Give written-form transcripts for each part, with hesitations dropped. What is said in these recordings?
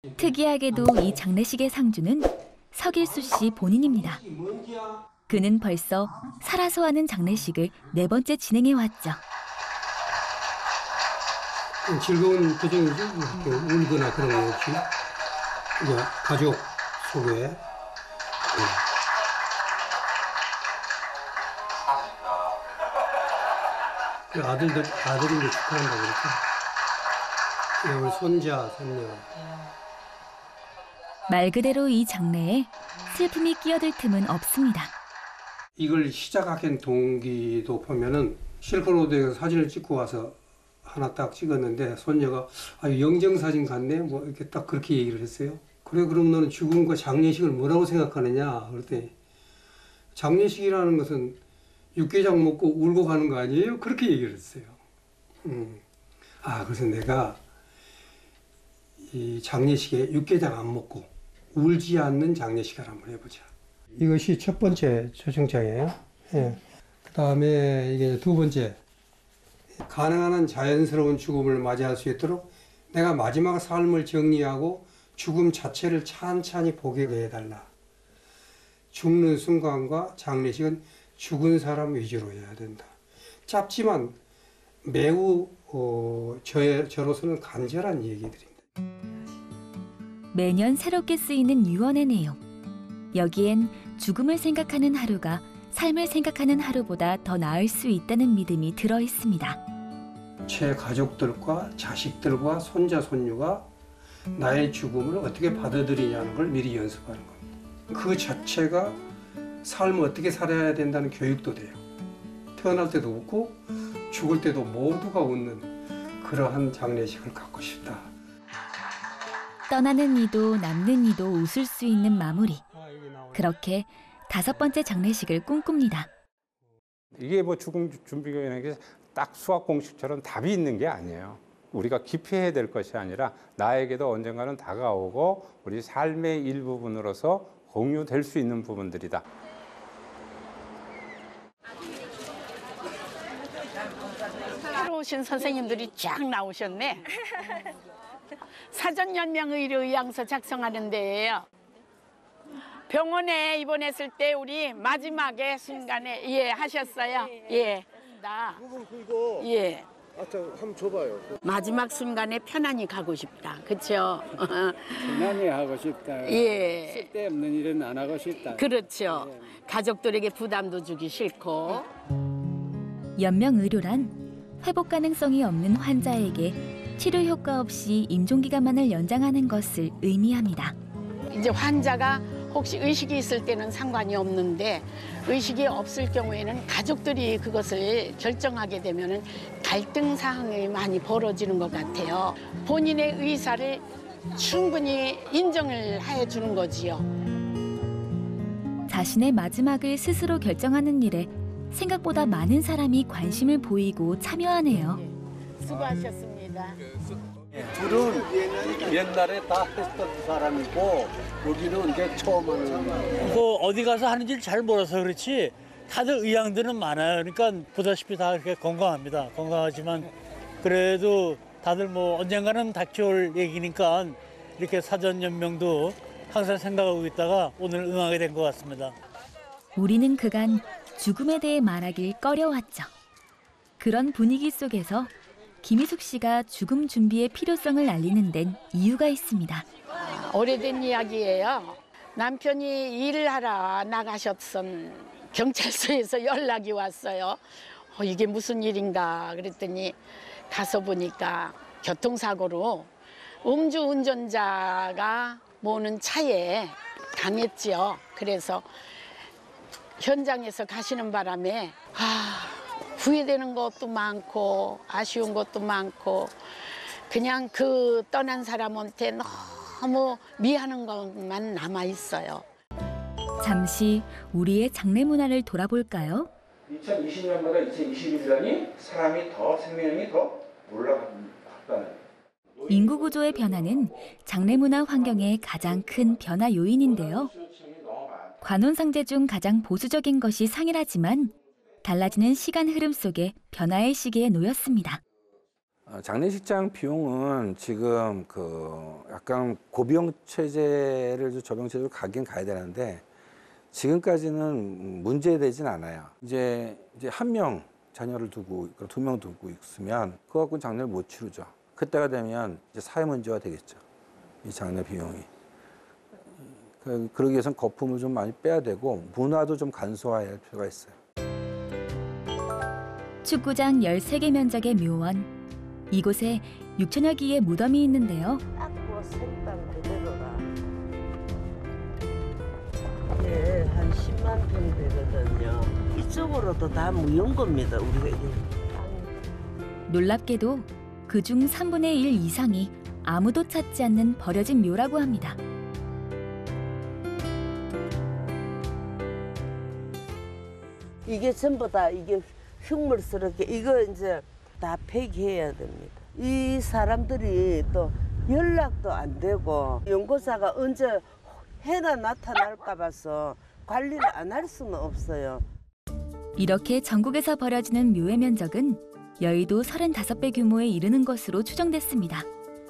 특이하게도 이 장례식의 상주는 서길수 씨 본인입니다. 그는 벌써 살아서 하는 장례식을 4번째 진행해 왔죠. 즐거운 표정이죠. 이렇게 울거나 그런 거 없이 이제 가족 속에 그 아들이 이제 축하한다고 그랬죠. 우리 손자, 손녀. 말 그대로 이 장례에 슬픔이 끼어들 틈은 없습니다. 이걸 시작하게 동기도 보면은 실크로드에서 사진을 찍고 와서 하나 딱 찍었는데 손녀가 영정사진 같네 뭐 이렇게 딱 그렇게 얘기를 했어요. 그래 그럼 너는 죽음과 장례식을 뭐라고 생각하느냐 그랬더니 장례식이라는 것은 육개장 먹고 울고 가는 거 아니에요? 그렇게 얘기를 했어요. 그래서 내가 이 장례식에 육개장 안 먹고 울지 않는 장례식을 한번 해보자. 이것이 첫 번째 초청장이에요. 예. 그 다음에 이게 두 번째. 가능한 한 자연스러운 죽음을 맞이할 수 있도록 내가 마지막 삶을 정리하고 죽음 자체를 찬찬히 보게 해달라. 죽는 순간과 장례식은 죽은 사람 위주로 해야 된다. 짧지만 매우 저로서는 간절한 얘기들입니다. 매년 새롭게 쓰이는 유언의 내용. 여기엔 죽음을 생각하는 하루가 삶을 생각하는 하루보다 더 나을 수 있다는 믿음이 들어 있습니다. 제 가족들과 자식들과 손자, 손녀가 나의 죽음을 어떻게 받아들이냐는 걸 미리 연습하는 겁니다. 그 자체가 삶을 어떻게 살아야 된다는 교육도 돼요. 태어날 때도 웃고 죽을 때도 모두가 웃는 그러한 장례식을 갖고 싶다. 떠나는 이도 남는 이도 웃을 수 있는 마무리. 그렇게 5번째 장례식을 꿈꿉니다. 이게 뭐 죽음 준비 교육이라는 게 딱 수학 공식처럼 답이 있는 게 아니에요. 우리가 기피해야 될 것이 아니라 나에게도 언젠가는 다가오고 우리 삶의 일부분으로서 공유될 수 있는 부분들이다. 새로 오신 선생님들이 쫙 나오셨네. 사전연명 의료 의향서 작성하는 데예요. 병원에 입원했을 때 우리 마지막에 순간에 하셨어요. 부분 그거 한번 줘봐요. 마지막 순간에 편안히 가고 싶다. 그렇죠? 편안히 하고 싶다. 쓸데없는 일은 안 하고 싶다. 그렇죠. 가족들에게 부담도 주기 싫고. 연명의료란 회복 가능성이 없는 환자에게 치료 효과 없이 임종기간만을 연장하는 것을 의미합니다. 이제 환자가 혹시 의식이 있을 때는 상관이 없는데 의식이 없을 경우에는 가족들이 그것을 결정하게 되면 갈등 사항이 많이 벌어지는 것 같아요. 본인의 의사를 충분히 인정을 해주는 거지요. 자신의 마지막을 스스로 결정하는 일에 생각보다 많은 사람이 관심을 보이고 참여하네요. 수고하셨습니다. 둘은 옛날에 다 했던 사람이고 여기는 이제 처음 하는 거예요. 그거 어디 가서 하는지 잘 몰라서 그렇지 다들 의향들은 많아요. 그러니까 보다시피 다 이렇게 건강합니다. 건강하지만 그래도 다들 뭐 언젠가는 닥쳐올 얘기니까 이렇게 사전 연명도 항상 생각하고 있다가 오늘 응하게 된 것 같습니다. 우리는 그간 죽음에 대해 말하길 꺼려왔죠. 그런 분위기 속에서 김희숙 씨가 죽음 준비의 필요성을 알리는 데는 이유가 있습니다. 오래된 이야기예요. 남편이 일을 하러 나가셨던 경찰서에서 연락이 왔어요. 이게 무슨 일인가 그랬더니 가서 보니까 교통사고로 음주운전자가 모는 차에 당했지요. 그래서 현장에서 가시는 바람에 후회되는 것도 많고 아쉬운 것도 많고 그냥 그 떠난 사람한테 너무 미안한 것만 남아 있어요. 잠시 우리의 장례 문화를 돌아볼까요? 2020년보다 2021년이 사람이 더 생명력이 더 올라갔다는. 인구 구조의 변화는 장례 문화 환경의 가장 큰 변화 요인인데요. 관혼상제 중 가장 보수적인 것이 상이라지만 달라지는 시간 흐름 속에 변화의 시기에 놓였습니다. 장례식장 비용은 지금 약간 고비용 체제를 저비용 체제로 가긴 가야 되는데 지금까지는 문제되진 않아요. 이제 한 명 자녀를 두고 2명 두고 있으면 그거 갖고는 장례를 못 치르죠. 그때가 되면 이제 사회 문제가 되겠죠. 이 장례 비용이. 그러기 위해서는 거품을 좀 많이 빼야 되고 문화도 좀 간소화해야 할 필요가 있어요. 축구장 13개 면적의 묘원. 이곳에 6천여 기의 무덤이 있는데요. 딱 생땅 그대로라. 예, 한 10만 평 되거든요. 이쪽으로도 다 무용고입니다, 우리가 이게. 놀랍게도 그중 3분의 1 이상이 아무도 찾지 않는 버려진 묘라고 합니다. 이게 전부 다 이게 흉물스럽게 이거 이제 다 폐기해야 됩니다. 이 사람들이 또 연락도 안 되고 연구사가 언제 해가 나타날까 봐서 관리를 안 할 수는 없어요. 이렇게 전국에서 버려지는 묘의 면적은 여의도 35배 규모에 이르는 것으로 추정됐습니다.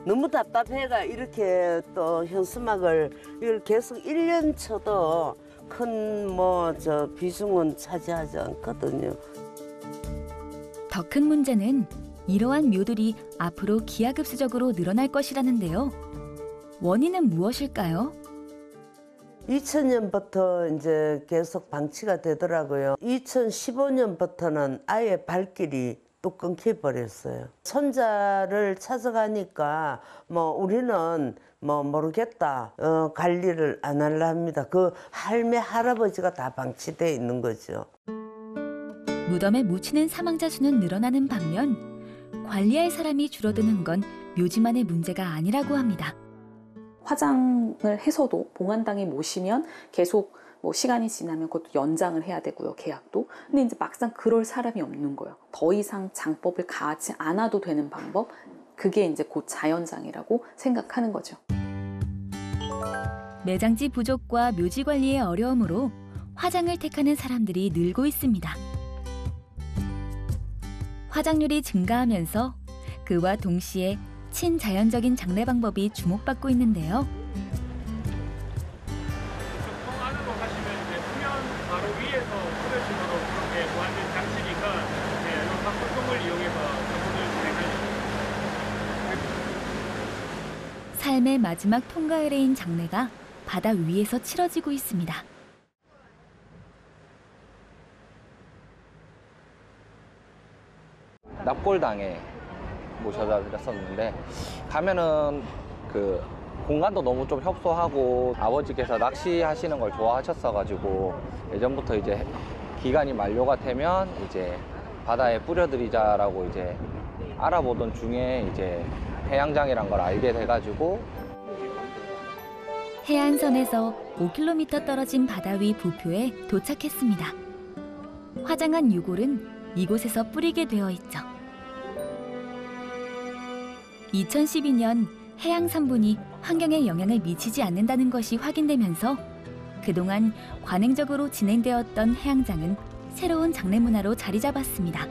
너무 답답해가 이렇게 또 현수막을 이걸 계속 1년 쳐도 큰 비중은 차지하지 않거든요. 더 큰 문제는 이러한 묘들이 앞으로 기하급수적으로 늘어날 것이라는데요. 원인은 무엇일까요? 2000년부터 이제 계속 방치가 되더라고요. 2015년부터는 아예 발길이 또 끊겨버렸어요. 손자를 찾아가니까 우리는 모르겠다. 관리를 안 하려 합니다. 그 할매 할아버지가 다 방치되어 있는 거죠. 무덤에 묻히는 사망자 수는 늘어나는 반면 관리할 사람이 줄어드는 건 묘지만의 문제가 아니라고 합니다. 화장을 해서도 봉안당에 모시면 계속 시간이 지나면 그것도 연장을 해야 되고요, 계약도. 근데 이제 막상 그럴 사람이 없는 거예요. 더 이상 장법을 가하지 않아도 되는 방법, 그게 이제 곧 자연장이라고 생각하는 거죠. 매장지 부족과 묘지 관리의 어려움으로 화장을 택하는 사람들이 늘고 있습니다. 화장률이 증가하면서 그와 동시에 친자연적인 장례 방법이 주목받고 있는데요. 통안으로 하시면 이제 수면 바로 위에서 뿌려지도록 그렇게 보완된 장치니까 이런 방법을 이용해서 작업을 진행하시죠. 삶의 마지막 통가을에인 장례가 바다 위에서 치러지고 있습니다. 납골당에 모셔다 드렸었는데 가면은 공간도 너무 좀 협소하고 아버지께서 낚시하시는 걸 좋아하셨어가지고 예전부터 이제 기간이 만료가 되면 이제 바다에 뿌려드리자라고 이제 알아보던 중에 이제 해양장이란 걸 알게 돼가지고 해안선에서 5km 떨어진 바다 위 부표에 도착했습니다. 화장한 유골은 이곳에서 뿌리게 되어 있죠. 2012년 해양 산분이 환경에 영향을 미치지 않는다는 것이 확인되면서 그동안 관행적으로 진행되었던 해양장은 새로운 장례 문화로 자리 잡았습니다.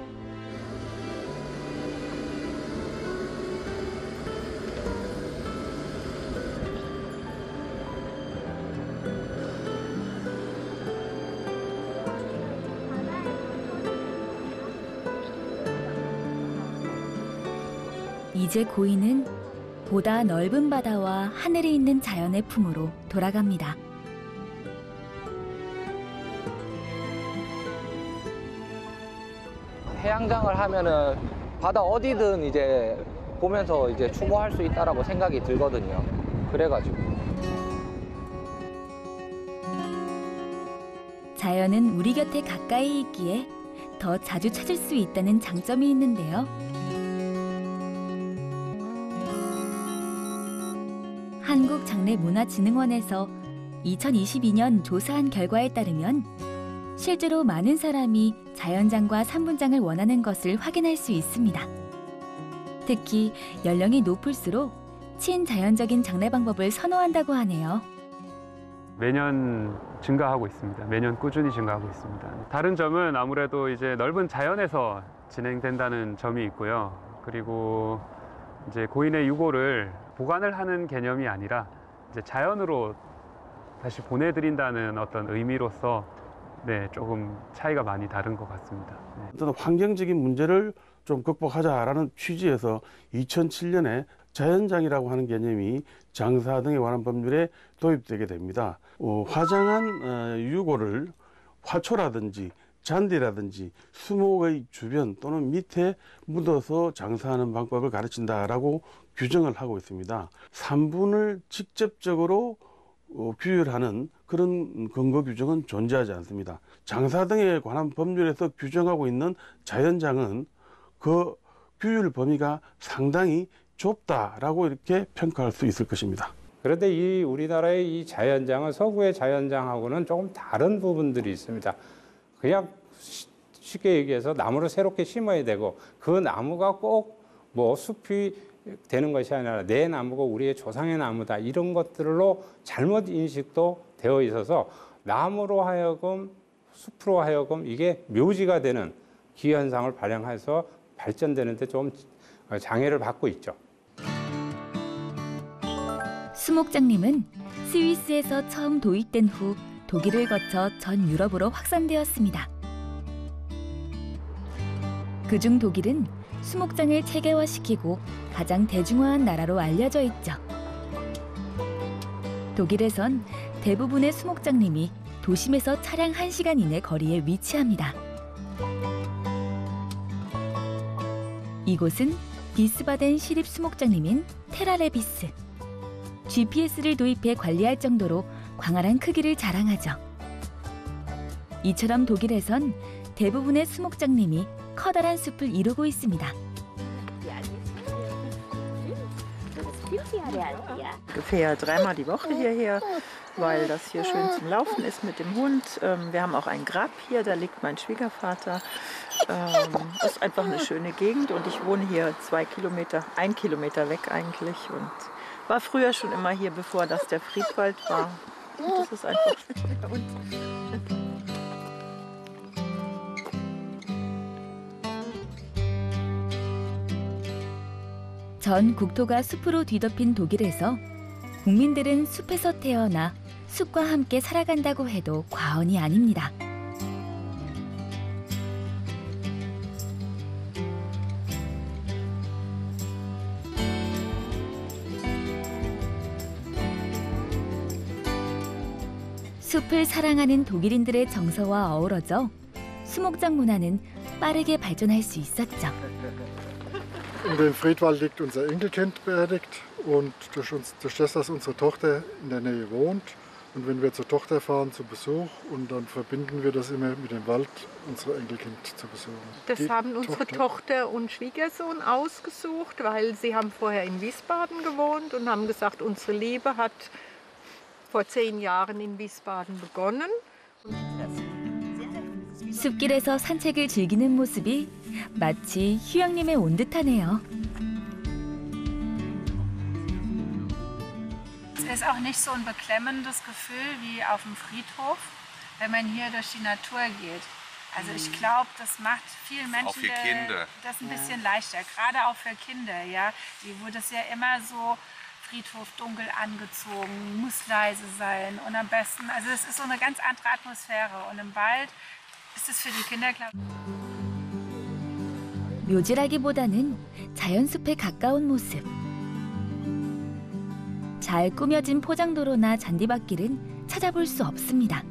이제 고인은 보다 넓은 바다와 하늘이 있는 자연의 품으로 돌아갑니다. 해양장을 하면은 바다 어디든 이제 보면서 이제 추모할 수 있다라고 생각이 들거든요. 그래가지고. 자연은 우리 곁에 가까이 있기에 더 자주 찾을 수 있다는 장점이 있는데요. 한국장례문화진흥원에서 2022년 조사한 결과에 따르면 실제로 많은 사람이 자연장과 산분장을 원하는 것을 확인할 수 있습니다. 특히 연령이 높을수록 친자연적인 장례 방법을 선호한다고 하네요. 매년 증가하고 있습니다. 매년 꾸준히 증가하고 있습니다. 다른 점은 아무래도 이제 넓은 자연에서 진행된다는 점이 있고요. 그리고 이제 고인의 유골을 보관을 하는 개념이 아니라 이제 자연으로 다시 보내드린다는 어떤 의미로서 네, 조금 차이가 많이 다른 것 같습니다. 네. 어떤 환경적인 문제를 좀 극복하자라는 취지에서 2007년에 자연장이라고 하는 개념이 장사 등에 관한 법률에 도입되게 됩니다. 화장한 유골을 화초라든지 잔디라든지 수목의 주변 또는 밑에 묻어서 장사하는 방법을 가르친다라고 규정을 하고 있습니다. 산분을 직접적으로 규율하는 그런 근거 규정은 존재하지 않습니다. 장사 등에 관한 법률에서 규정하고 있는 자연장은 그 규율 범위가 상당히 좁다라고 이렇게 평가할 수 있을 것입니다. 그런데 이 우리나라의 이 자연장은 서구의 자연장하고는 조금 다른 부분들이 있습니다. 그냥 쉽게 얘기해서 나무를 새롭게 심어야 되고 그 나무가 꼭 뭐 숲이 되는 것이 아니라 내 나무가 우리의 조상의 나무다 이런 것들로 잘못 인식도 되어 있어서 나무로 하여금 숲으로 하여금 이게 묘지가 되는 기현상을 발행해서 발전되는데 좀 장애를 받고 있죠. 수목장님은 스위스에서 처음 도입된 후 독일을 거쳐 전 유럽으로 확산되었습니다. 그중 독일은 수목장을 체계화시키고 가장 대중화한 나라로 알려져 있죠. 독일에선 대부분의 수목장님이 도심에서 차량 1시간 이내 거리에 위치합니다. 이곳은 비스바덴 시립 수목장님인 테라레비스. GPS를 도입해 관리할 정도로 광활한 크기를 자랑하죠. 이처럼 독일에선 대부분의 수목장님이 커다란 숲을 이루고 있습니다. Ich fahre ja dreimal die Woche hierher, weil das hier schön zum Laufen ist mit dem Hund. Wir haben auch ein Grab hier, da liegt mein Schwiegervater. Das ist einfach eine schöne Gegend und ich wohne hier 1 Kilometer weg eigentlich und war früher schon immer hier, bevor das der Friedwald war. Und das ist einfach schön bei uns. 전 국토가 숲으로 뒤덮인 독일에서 국민들은 숲에서 태어나 숲과 함께 살아간다고 해도 과언이 아닙니다. 숲을 사랑하는 독일인들의 정서와 어우러져 수목장 문화는 빠르게 발전할 수 있었죠. In dem Friedwald liegt unser Enkelkind beerdigt und durch das, dass unsere Tochter in der Nähe wohnt und wenn wir zur Tochter fahren zu Besuch und dann verbinden wir das immer mit dem Wald, unser Enkelkind zu besuchen. Das haben unsere Tochter und Schwiegersohn ausgesucht, weil sie haben vorher in Wiesbaden gewohnt und haben gesagt, unsere Liebe hat vor 10 Jahren in Wiesbaden begonnen. 숲길에서 산책을 즐기는 모습이 마치 휴양림에 온 듯하네요. Es ist auch nicht so ein beklemmendes Gefühl wie auf dem Friedhof, wenn man hier durch die Natur geht. Also ich glaube, das macht vielen Menschen auch für Kinder. Das ein bisschen leichter, gerade auch für Kinder. Ja, die wurde es ja immer so Friedhof dunkel angezogen, muss leise sein und am besten, also es ist so eine ganz andere Atmosphäre und im Wald ist es für die Kinder klar. 묘지라기보다는 자연숲에 가까운 모습. 잘 꾸며진 포장도로나 잔디밭길은 찾아볼 수 없습니다.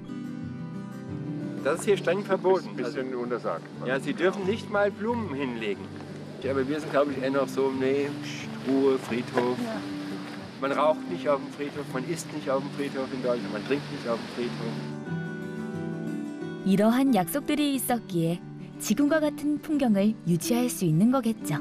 Das ist hier streng verboten. Ein bisschen untersagt. Ja, Sie dürfen nicht mal Blumen hinlegen. Aber wir sind, glaube ich, eher noch so, nee, Ruhe, Friedhof. Ja. Man raucht nicht auf dem Friedhof, man isst nicht auf dem Friedhof in Deutschland, man trinkt nicht auf dem Friedhof. 이러한 약속들이 있었기에 지금과 같은 풍경을 유지할 수 있는 거겠죠.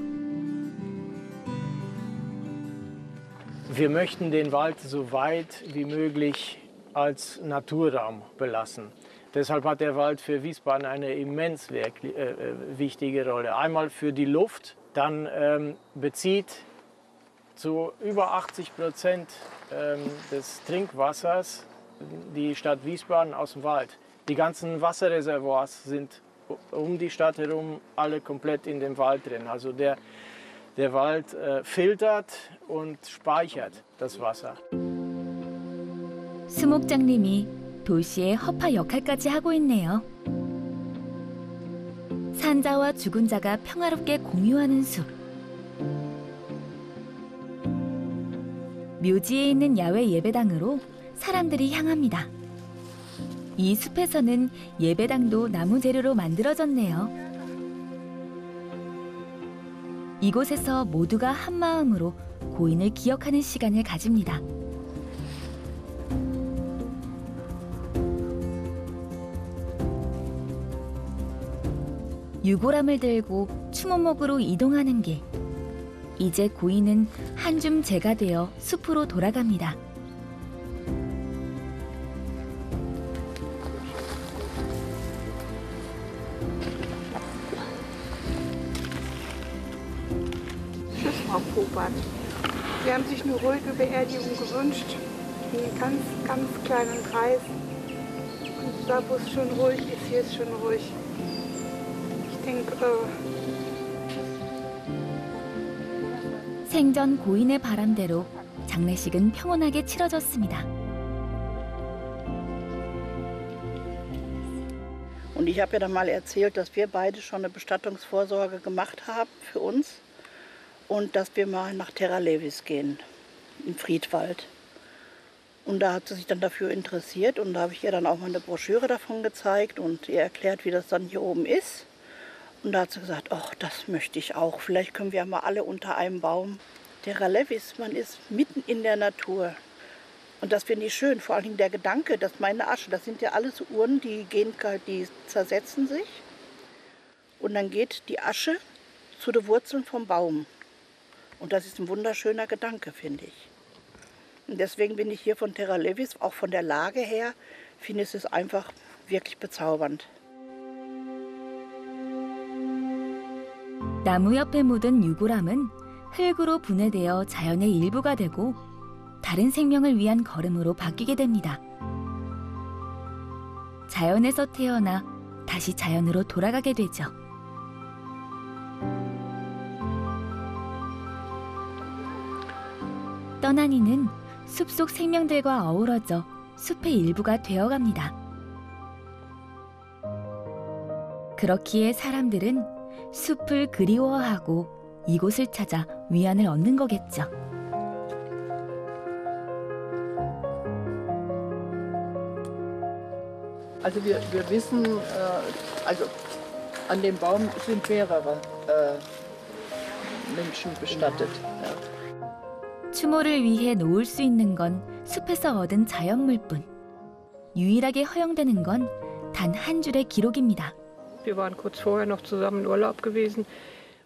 Wir möchten den Wald so weit wie möglich als Naturraum belassen. Deshalb hat der Wald für Wiesbaden eine immens wichtige Rolle. Einmal für die Luft, dann bezieht zu über 80% des Trinkwassers die Stadt Wiesbaden aus dem Wald. Die ganzen Wasserreservoirs sind um die Stadt herum alle komplett in dem Wald drin. Also Der Wald filtert und speichert das Wasser. 수목장님이 도시의 허파 역할까지 하고 있네요. 산자와 죽은 자가 평화롭게 공유하는 숲. 묘지에 있는 야외 예배당으로 사람들이 향합니다. 이 숲에서는 예배당도 나무 재료로 만들어졌네요. 이곳에서 모두가 한 마음으로 고인을 기억하는 시간을 가집니다. 유골함을 들고 추모목으로 이동하는 길. 이제 고인은 한 줌 재가 되어 숲으로 돌아갑니다. Tschüss, Frau Popan. Sie haben sich eine ruhige Beerdigung gewünscht, in einem ganz, ganz kleinen Kreis. Und da, wo es schon ruhig ist, hier ist schon ruhig. Ich denke, 생전 고인의 바람대로 장례식은 평온하게 치러졌습니다. Und ich habe ja dann mal erzählt, dass wir beide schon eine Bestattungsvorsorge gemacht haben für uns und dass wir mal nach Terra Levis gehen, in Friedwald. Und da hat sie sich dann dafür interessiert und da habe ich ihr dann auch mal eine Broschüre davon gezeigt und ihr erklärt, wie das dann hier oben ist. Und da hat sie gesagt, ach, das möchte ich auch. Vielleicht können wir ja mal alle unter einem Baum. Terra Levis, man ist mitten in der Natur. Und das finde ich schön. Vor allem der Gedanke, dass meine Asche, das sind ja alles Urnen, die zersetzen sich. Und dann geht die Asche zu den Wurzeln vom Baum. Und das ist ein wunderschöner Gedanke, finde ich. Und deswegen bin ich hier von Terra Levis, auch von der Lage her, finde ich es einfach wirklich bezaubernd. 나무 옆에 묻은 유골함은 흙으로 분해되어 자연의 일부가 되고 다른 생명을 위한 걸음으로 바뀌게 됩니다. 자연에서 태어나 다시 자연으로 돌아가게 되죠. 떠난 이는 숲속 생명들과 어우러져 숲의 일부가 되어갑니다. 그렇기에 사람들은 숲을 그리워하고 이곳을 찾아 위안을 얻는 거겠죠. Also wir wissen, also an dem Baum sind mehrere Menschen bestattet. Ja. 추모를 위해 놓을 수 있는 건 숲에서 얻은 자연물뿐. 유일하게 허용되는 건 단 한 줄의 기록입니다. Wir waren kurz vorher noch zusammen in Urlaub gewesen,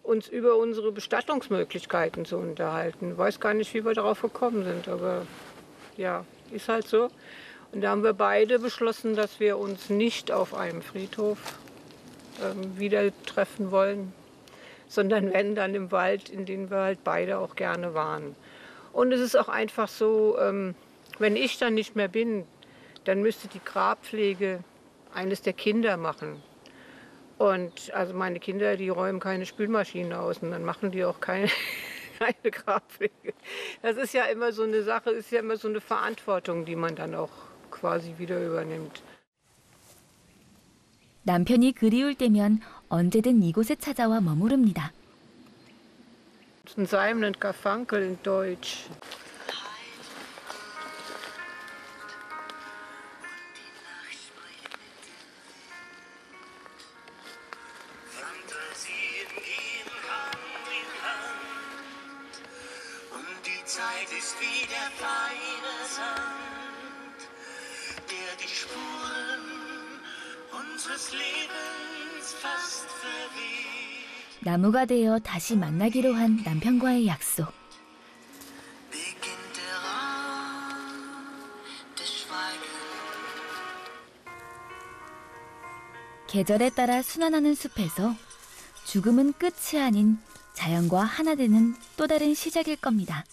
uns über unsere Bestattungsmöglichkeiten zu unterhalten. Ich weiß gar nicht, wie wir darauf gekommen sind, aber ja, ist halt so. Und da haben wir beide beschlossen, dass wir uns nicht auf einem Friedhof wieder treffen wollen, sondern wenn, dann im Wald, in dem wir halt beide auch gerne waren. Und es ist auch einfach so, wenn ich dann nicht mehr bin, dann müsste die Grabpflege eines der Kinder machen. Und also meine Kinder, die räumen keine Spülmaschine aus und dann machen die auch keine Grabpflege. Das ist ja immer so eine Sache, ist ja immer so eine Verantwortung, die man dann auch quasi wieder übernimmt. 남편이 그리울 때면 언제든 이곳에 찾아와 머무릅니다. Ein Seim nennt Garfunkel in Deutsch. Zeit ist wie der feine Sand, der die Spuren unseres Lebens fast verweht. 나무가 되어 다시 만나기로 한 남편과의 약속. 계절에 따라 순환하는 숲에서 죽음은 끝이 아닌 자연과 하나 되는 또 다른 시작일 겁니다.